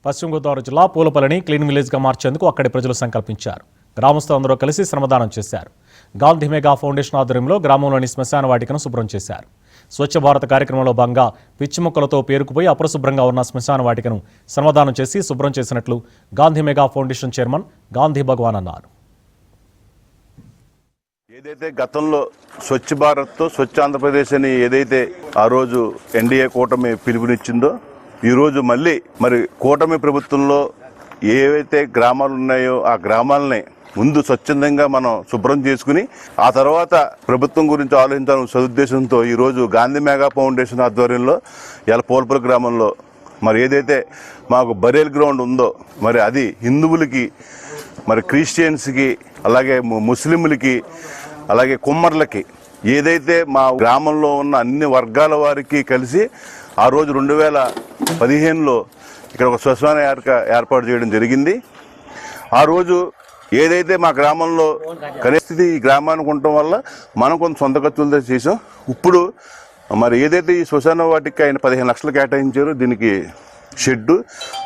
పశ్చిమ గోదావరి జిల్లా పూలపల్లిని క్లీన్ విలేజ్గా మార్చేందుకు అక్కడి ప్రజలు సంకల్పించారు. గ్రామస్తులందరూ కలిసి శ్రమదానం చేశారు. గాంధీ మెగా ఫౌండేషన్ ఆధ్వర్యంలో గ్రామంలోని శ్మశాన వాటికను శుభ్రం చేశారు. స్వచ్ఛ భారత్ కార్యక్రమంలో భాగంగా పిచ్చి మొక్కలతో పేరుకుపోయి అపరిశుభ్రంగా ఉన్న శ్మశాన వాటికను శ్రమదానం చేసి శుభ్రం చేసినట్లు Gandhi mega foundation chairman Gandhi Bhagavan అన్నారు. ఏదైతే గతంలో స్వచ్ఛ భారత్ స్వచ్ఛ ఆంధ్రప్రదేశ్ అని ఏదైతే ఆ రోజు ఎన్డీఏ కూటమి పిలుపునిచ్చిందో, ఈరోజు మళ్ళీ మరి కూటమి ప్రభుత్వంలో ఏవైతే గ్రామాలు ఉన్నాయో ఆ గ్రామాలని ముందు స్వచ్ఛందంగా మనం శుభ్రం చేసుకుని ఆ తర్వాత ప్రభుత్వం గురించి ఆలోచించాలనే సదుద్దేశంతో ఈరోజు గాంధీ మెగా ఫౌండేషన్ ఆధ్వర్యంలో ఇలా పూలపల్లి గ్రామంలో మరి ఏదైతే మాకు బరేల్ గ్రౌండ్ ఉందో మరి అది హిందువులకి, మరి క్రిస్టియన్స్కి, అలాగే ముస్లింలకి, అలాగే కుమ్మర్లకి, ఏదైతే మా గ్రామంలో ఉన్న అన్ని వర్గాల వారికి కలిసి ఆ రోజు 2015లో ఇక్కడ ఒక శ్మశాన ఏర్పాటు చేయడం జరిగింది. ఆ రోజు ఏదైతే మా గ్రామంలో కనిస్థితి ఈ గ్రామానికి ఉండటం వల్ల మనం కొంత సొంత ఖర్చులతో చేసాం. ఇప్పుడు మరి ఏదైతే ఈ శ్మశాన వాటికి ఆయన 15 లక్షలు కేటాయించారో దీనికి షెడ్డు,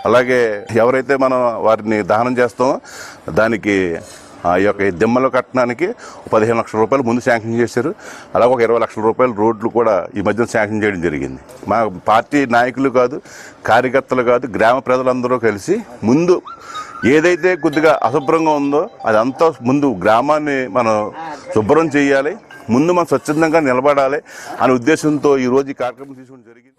అలాగే ఎవరైతే మనం వారిని దహనం చేస్తామో దానికి ఆ యొక్క దిమ్మలు కట్టడానికి 15 లక్షల రూపాయలు ముందు శాంక్షన్ చేశారు. అలాగే ఒక 20 లక్షల రూపాయలు రోడ్లు కూడా ఈ మధ్యన శాంక్షన్ చేయడం జరిగింది. మా పార్టీ నాయకులు కాదు, కార్యకర్తలు కాదు, గ్రామ ప్రజలందరూ కలిసి ముందు ఏదైతే కొద్దిగా అశుభ్రంగా ఉందో అదంతా ముందు గ్రామాన్ని మనం శుభ్రం చేయాలి, ముందు మనం స్వచ్ఛందంగా నిలబడాలి అనే ఉద్దేశంతో ఈరోజు ఈ కార్యక్రమం తీసుకోవడం జరిగింది.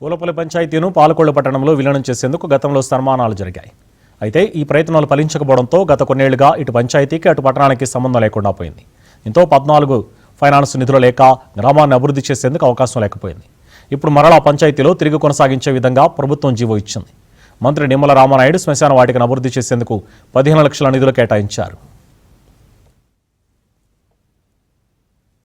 పూలపల్లి పంచాయతీను పాలకొల్లు పట్టణంలో విలీనం చేసేందుకు గతంలో సన్మానాలు జరిగాయి. అయితే ఈ ప్రయత్నాలు ఫలించకపోవడంతో గత కొన్నేళ్లుగా ఇటు పంచాయతీకి అటు పట్టణానికి సంబంధం లేకుండా పోయింది. దీంతో 14 ఫైనాన్స్ నిధులు లేక గ్రామాన్ని అభివృద్ధి చేసేందుకు అవకాశం లేకపోయింది. ఇప్పుడు మరలా పంచాయతీలో తిరిగి కొనసాగించే విధంగా ప్రభుత్వం జీవో ఇచ్చింది. మంత్రి నిమ్మల రామానాయుడు శ్మశాన వాటికను అభివృద్ధి చేసేందుకు 15 లక్షల నిధులు కేటాయించారు.